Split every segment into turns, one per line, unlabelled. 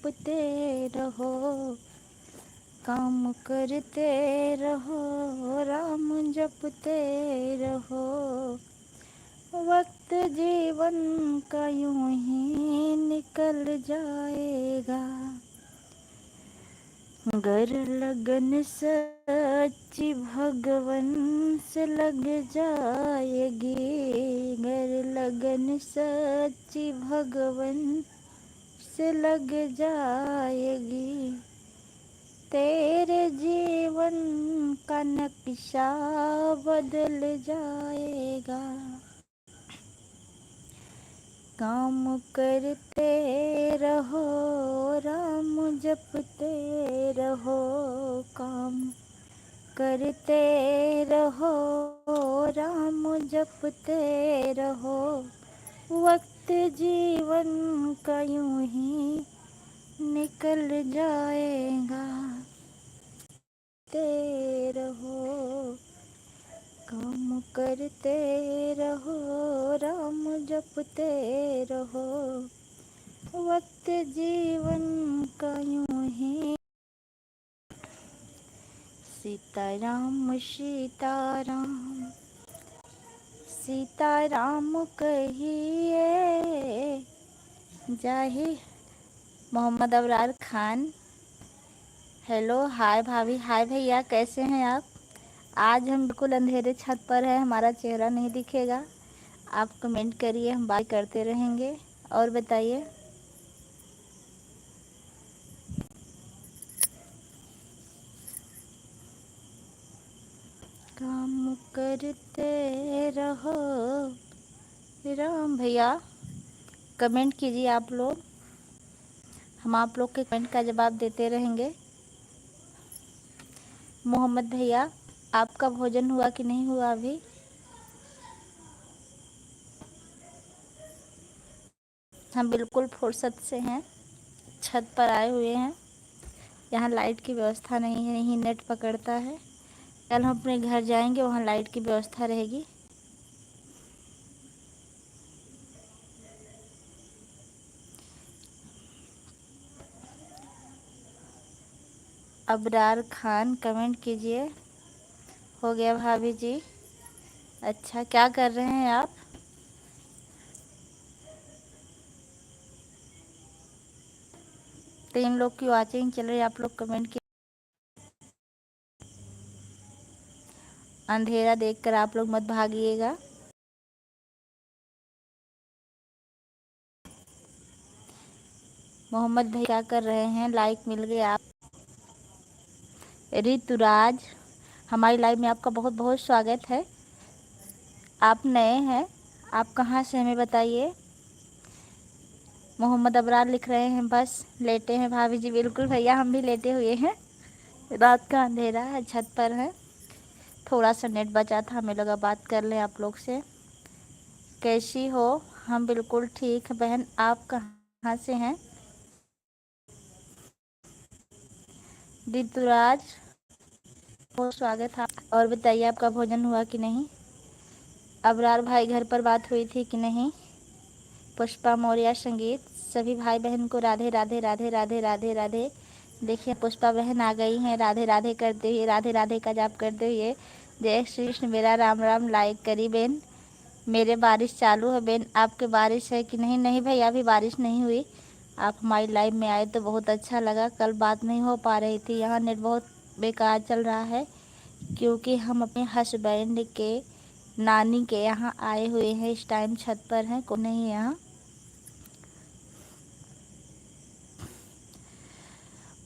जपते रहो, काम करते रहो, राम जपते रहो। वक्त जीवन का यूं ही निकल जाएगा, गर लगन सच्ची भगवन से लग जाएगी, गर लगन सच्ची भगवन से लग जाएगी। तेरे जीवन का नक्शा बदल जाएगा, काम करते रहो, राम जपते रहो, काम करते रहो, राम जपते रहो। वक्त जीवन का यूं ही निकल जाएगा, ते रहो, काम करते रहो, राम जपते रहो। वक्त जीवन का यूं ही। सीताराम सीताराम सीताराम कहिए जाहि। मोहम्मद अबरार खान, हेलो, हाय भाभी, हाय भैया, कैसे हैं आप? आज हम बिल्कुल अंधेरे छत पर हैं, हमारा चेहरा नहीं दिखेगा। आप कमेंट करिए, हम बात करते रहेंगे। और बताइए। काम करते रहो, राम भैया कमेंट कीजिए आप लोग, हम आप लोग के कमेंट का जवाब देते रहेंगे। मोहम्मद भैया, आपका भोजन हुआ कि नहीं हुआ अभी? हम बिल्कुल फुर्सत से हैं, छत पर आए हुए हैं। यहाँ लाइट की व्यवस्था नहीं है, यहीं नेट पकड़ता है। कल हम अपने घर जाएंगे, वहाँ लाइट की व्यवस्था रहेगी। अबरार खान कमेंट कीजिए। हो गया भाभी जी। अच्छा, क्या कर रहे हैं आप? तीन लोग की वॉचिंग चल रही है, आप लोग कमेंट कीजिए। अंधेरा देखकर आप लोग मत भागिएगा। मोहम्मद भाई क्या कर रहे हैं? लाइक मिल गए आप। ऋतुराज, हमारी लाइव में आपका बहुत बहुत स्वागत है। आप नए हैं, आप कहाँ से हमें बताइए। मोहम्मद अबरार लिख रहे हैं बस लेटे हैं भाभी जी। बिल्कुल भैया, हम भी लेटे हुए हैं, रात का अंधेरा है, छत पर है। थोड़ा सा नेट बचा था, हमें लगा बात कर लें आप लोग से। कैसी हो? हम बिल्कुल ठीक है बहन, आप कहाँ से हैं? ऋतुराज, बहुत स्वागत है। और बताइए, आपका भोजन हुआ कि नहीं? अबरार भाई, घर पर बात हुई थी कि नहीं? पुष्पा मौर्य संगीत, सभी भाई बहन को राधे राधे राधे राधे राधे राधे। देखिए पुष्पा बहन आ गई हैं, राधे राधे करते हुए, राधे राधे का जाप करते हुए। जय श्री कृष्ण, मेरा राम राम। लाइक करी बेन। मेरे बारिश चालू है बेन, आपके बारिश है कि नहीं? नहीं भैया, अभी बारिश नहीं हुई। आप हमारी लाइव में आए तो बहुत अच्छा लगा। कल बात नहीं हो पा रही थी, यहाँ नेट बहुत बेकार चल रहा है, क्योंकि हम अपने हस्बैंड के नानी के यहाँ आए हुए हैं। इस टाइम छत पर हैं, को नहीं है यहाँ।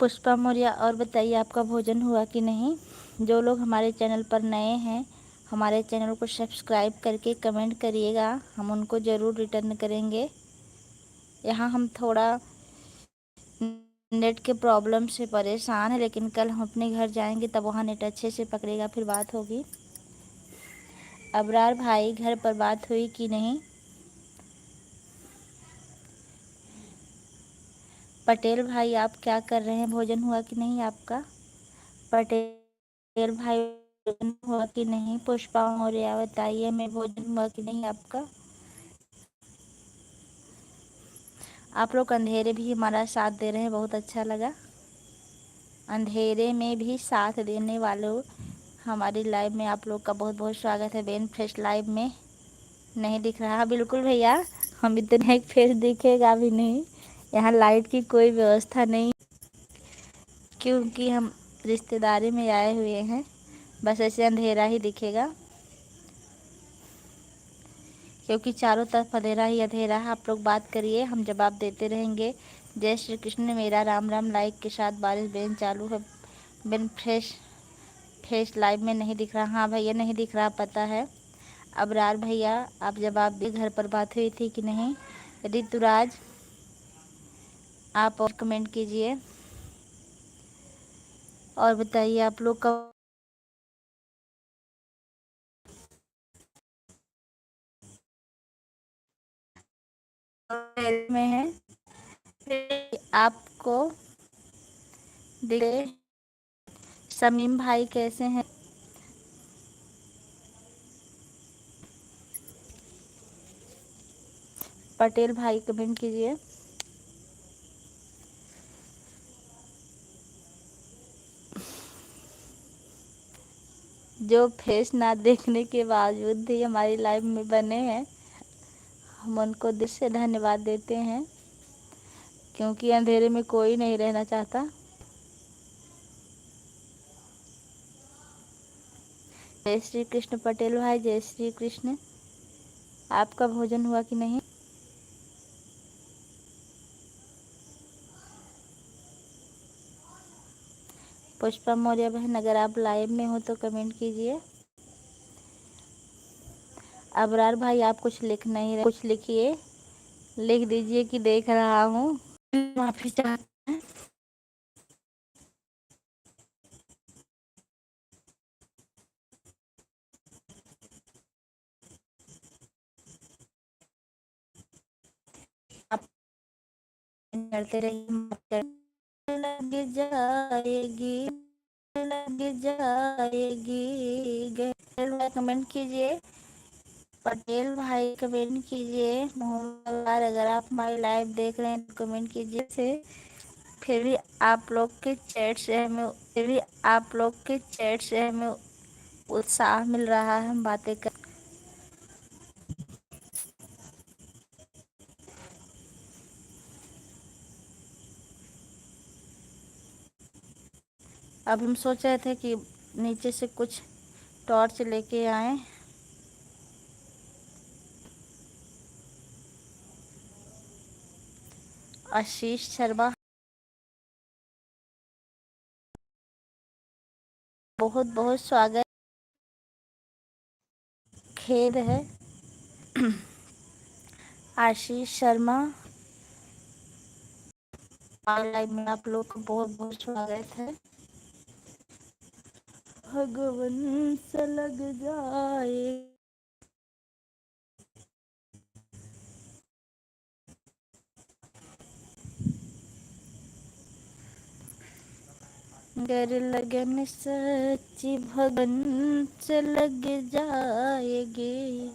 पुष्पा मौर्य, और बताइए आपका भोजन हुआ कि नहीं? जो लोग हमारे चैनल पर नए हैं, हमारे चैनल को सब्सक्राइब करके कमेंट करिएगा, हम उनको ज़रूर रिटर्न करेंगे। यहाँ हम थोड़ा नेट के प्रॉब्लम से परेशान है, लेकिन कल हम अपने घर जाएंगे तब वहाँ नेट अच्छे से पकड़ेगा, फिर बात होगी। अबरार भाई, घर पर बात हुई कि नहीं? पटेल भाई, आप क्या कर रहे हैं? भोजन हुआ कि नहीं आपका? पटेल भाई, भोजन हुआ कि नहीं? पुष्पा मौर्य, बताइए मैं, भोजन हुआ कि नहीं आपका? आप लोग अंधेरे भी हमारा साथ दे रहे हैं, बहुत अच्छा लगा। अंधेरे में भी साथ देने वालों, हमारी लाइव में आप लोग का बहुत बहुत स्वागत है। बेन फ्रेश लाइव में नहीं दिख रहा? बिल्कुल भैया, हम इतने फेस दिखेगा भी नहीं। यहाँ लाइट की कोई व्यवस्था नहीं, क्योंकि हम रिश्तेदारी में आए हुए हैं। बस ऐसे अंधेरा ही दिखेगा, क्योंकि चारों तरफ अंधेरा ही अंधेरा है। आप लोग बात करिए, हम जवाब देते रहेंगे। जय श्री कृष्ण। मेरा राम राम। लाइक के साथ बारिश बेन चालू है। बेन फ्रेश फेस लाइव में नहीं दिख रहा? हाँ भैया, नहीं दिख रहा, पता है। अबरार भैया, आप जवाब दिए, घर पर बात हुई थी कि नहीं? ऋतुराज, आप और कमेंट कीजिए और बताइए आप लोग का में है। आपको दिले समीम भाई कैसे हैं? पटेल भाई कमेंट कीजिए। जो फेस ना देखने के बावजूद भी हमारी लाइव में बने हैं, हम उनको दिल से धन्यवाद देते हैं, क्योंकि अंधेरे में कोई नहीं रहना चाहता। जय श्री कृष्ण पटेल भाई, जय श्री कृष्ण। आपका भोजन हुआ कि नहीं? पुष्पा मौर्य बहन, अगर आप लाइव में हो तो कमेंट कीजिए। अबरार भाई, आप कुछ लिख नहीं रहे, कुछ लिखिए, लिख दीजिए कि देख रहा हूँ। माफी चाहते हैं। आप करते रहिए। लग जाएगी, लग जाएगी। कमेंट कीजिए। पटेल भाई कमेंट कीजिए। मोहम्मद, अगर आप हमारी लाइव देख रहे हैं तो कमेंट कीजिए। से फिर भी आप लोग के चैट से हमें उत्साह मिल रहा है, हम बातें कर। अब हम सोच रहे थे कि नीचे से कुछ टॉर्च लेके आए। आशीष शर्मा, बहुत बहुत स्वागत। खेद है। आशीष शर्मा, लाइव में आप लोग को बहुत बहुत स्वागत है। भगवन से लग जाए, गर लगन सच्ची भगवन से लग जाएगी।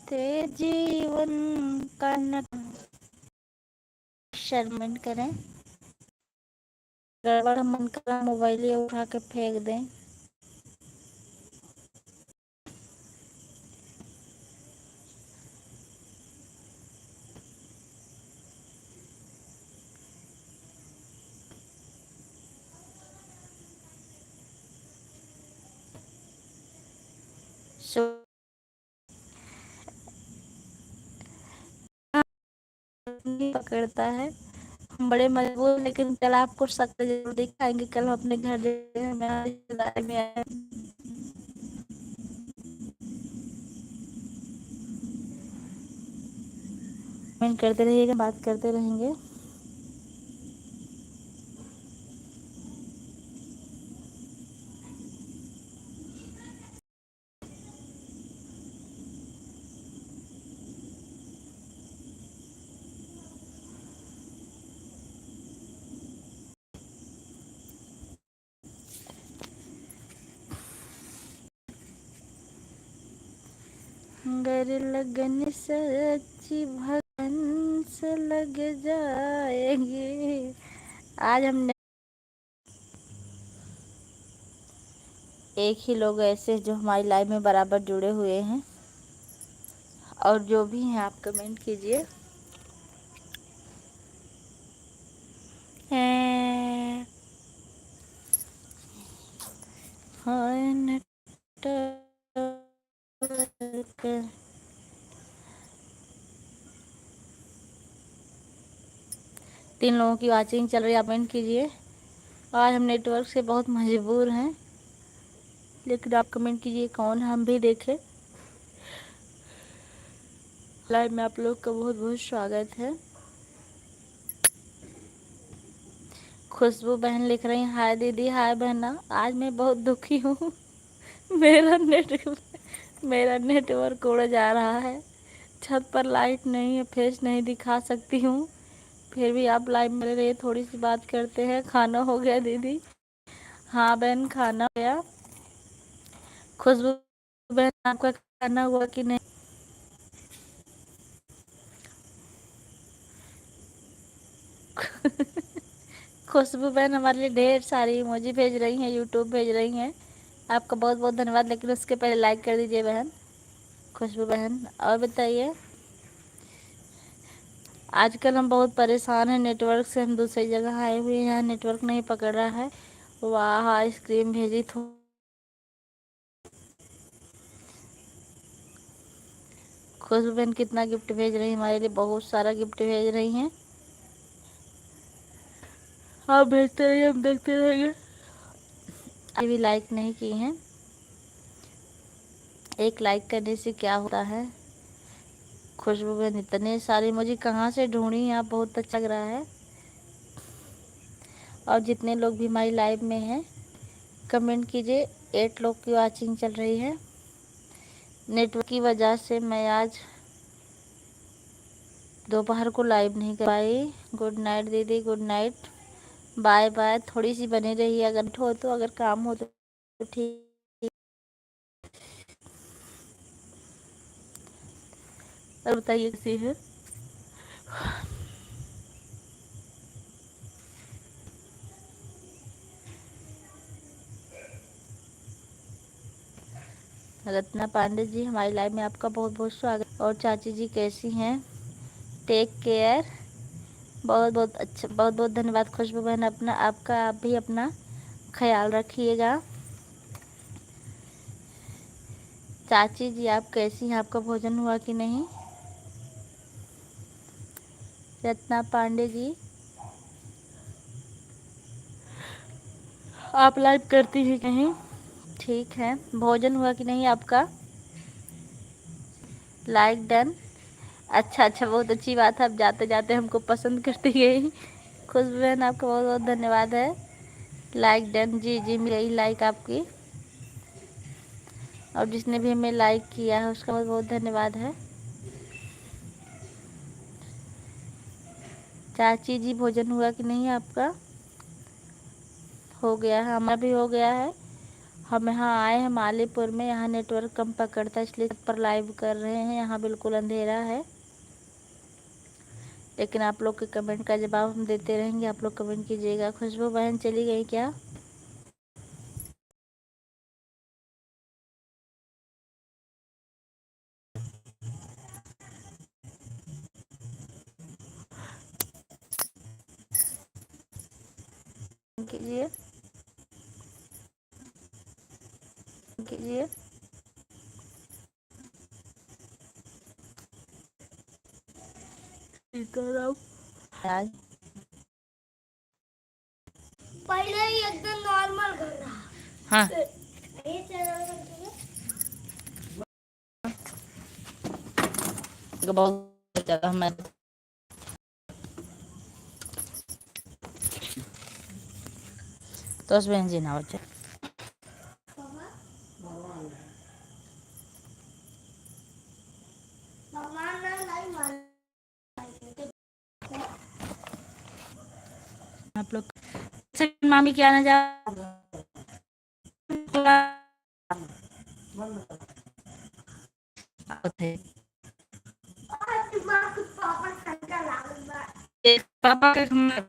ते जीवन का न शर्मिंद करें। गड़बड़ मन का मोबाइल ये उठा के फेंक दें। सो पकड़ता है। हम बड़े मजबूर, लेकिन कल आपको शक्ल जरूर दिखाएंगे। कल हम अपने घर रिश्तेदारी में आए। कमेंट करते रहिएगा, बात करते रहेंगे। गर लगन सच्ची भगवन सांस लग जाएगी। आज हमने एक ही लोग ऐसे जो हमारी लाइफ में बराबर जुड़े हुए हैं, और जो भी हैं आप कमेंट कीजिए। तीन लोगों की वाचिंग चल रही है, कमेंट कीजिए। आज हम नेटवर्क से बहुत मजबूर हैं, लेकिन आप कमेंट कीजिए कौन, हम भी देखें। लाइव में आप लोग का बहुत बहुत स्वागत है। खुशबू बहन लिख रही हैं, हाय दीदी, हाय बहना। आज मैं बहुत दुखी हूँ। मेरा नेटवर्क उड़ जा रहा है। छत पर लाइट नहीं है, फेस नहीं दिखा सकती हूँ। फिर भी आप लाइव मेरे लिए थोड़ी सी बात करते हैं। खाना हो गया दीदी? हाँ बहन, खाना हो गया। खुशबू बहन, आपका खाना हुआ कि नहीं? खुशबू बहन हमारे लिए ढेर सारी इमोजी भेज रही हैं, यूट्यूब भेज रही हैं। आपका बहुत बहुत धन्यवाद, लेकिन उसके पहले लाइक कर दीजिए बहन खुशबू बहन। और बताइए, आजकल हम बहुत परेशान हैं नेटवर्क से। हम दूसरी जगह आए हुए हैं, यहाँ नेटवर्क नहीं पकड़ रहा है। वाह, आइसक्रीम भेजी थो। खुशबू बहन कितना गिफ्ट भेज रही हैं हमारे लिए, बहुत सारा गिफ्ट भेज रही हैं। आप भेजते रहिए, हम देखते रहेंगे। अभी भी लाइक नहीं की हैं। एक लाइक करने से क्या होता है? खुशबू बहन इतने सारे मुझे कहाँ से ढूंढी, आप बहुत अच्छा लग रहा है। और जितने लोग भी हमारी लाइव में हैं कमेंट कीजिए। 8 लोग की वाचिंग चल रही है। नेटवर्क की वजह से मैं आज दोपहर को लाइव नहीं कर पाई। गुड नाइट दीदी, गुड नाइट, बाय बाय। थोड़ी सी बनी रही, अगर हो तो, अगर काम हो तो ठीक। और बताइए कैसी है? रत्ना पांडे जी, हमारी लाइव में आपका बहुत बहुत स्वागत। और चाची जी कैसी हैं? Take care. बहुत बहुत अच्छा, बहुत बहुत धन्यवाद खुशबू बहन। अपना आपका, आप भी अपना ख्याल रखिएगा। चाची जी आप कैसी हैं? आपका भोजन हुआ कि नहीं? रत्ना पांडे जी, आप लाइव करती हैं कहीं? ठीक है, भोजन हुआ कि नहीं आपका? Like done. अच्छा अच्छा, बहुत अच्छी बात है। आप जाते जाते हमको पसंद करती गई। खुशबू बहन आपका बहुत बहुत धन्यवाद है। लाइक डन, जी जी, मेरी लाइक आपकी। और जिसने भी हमें लाइक किया है उसका बहुत बहुत धन्यवाद है। चाची जी भोजन हुआ कि नहीं आपका? हो गया है, हमारा भी हो गया है। हम यहाँ आए हैं मालीपुर में, यहाँ नेटवर्क कम पकड़ता है, इसलिए पर लाइव कर रहे हैं। यहाँ बिल्कुल अंधेरा है, लेकिन आप लोग के कमेंट का जवाब हम देते रहेंगे। आप लोग कमेंट कीजिएगा। खुशबू बहन चली गई क्या? कीजिए कीजिए। आज पहले ही एकदम नॉर्मल करना। हाँ, बहुत जगह मैं तो बहन जी ना बच्चे आप लोग मामी क्या ना जा थे। पापा के घर